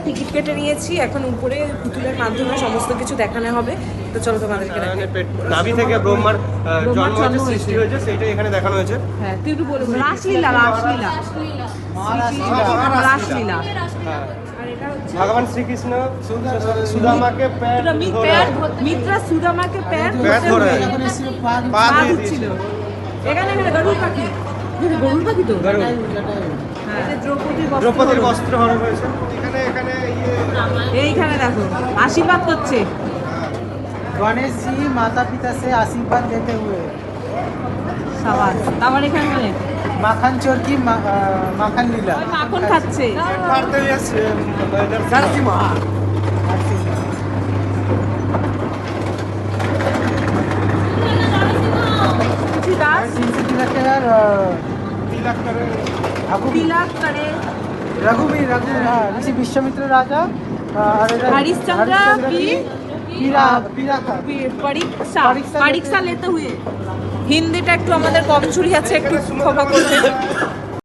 Ticket কেটে নিয়েছি, এখন উপরে পুতুলের মাধ্যমে সমস্ত কিছু দেখানো হবে। তো চলো তোমাদেরকে দেখাই। নাভি থেকে ব্রহ্মার জন্ম হয়েছে, সৃষ্টি হয়েছে, সেইটাই এখানে দেখানো হয়েছে। হ্যাঁ তুই একটু বলে রাসলীলা, রাসলীলা, রাসলীলা। হ্যাঁ, আর এটা হচ্ছে ভগবান শ্রীকৃষ্ণ সুদামাকে মিত্রা সুদামাকে প্যার ধরে পা পা দিয়ে ধুচ্ছিল। দিয়েছিল। এখানে গরুর পাখি, গরুর পাখি তো হ্যাঁ, দ্রৌপদীর বস্ত্র হরণ হয়েছে এখানে। এখানে এইখানে দেখো আশীর্বাদ করছে। गणेश जी माता पिता से आशीर्वाद लेते हुए সাবাস। তারপর এখানে माखन चोर की माखन लीला মাখন খাচ্ছে। भारतीय नरसिम्हा তুলসী দাস तिलक तिलक करे তিলক করে रघुवीर रघु ऋषि विश्वामित्र राजा हरिश्चंद्र की पीरा था পরীক্ষা লেতে হুয়ে। হিন্দিটা একটু আমাদের কম ছুরি আছে, একটু ক্ষমা করবেন।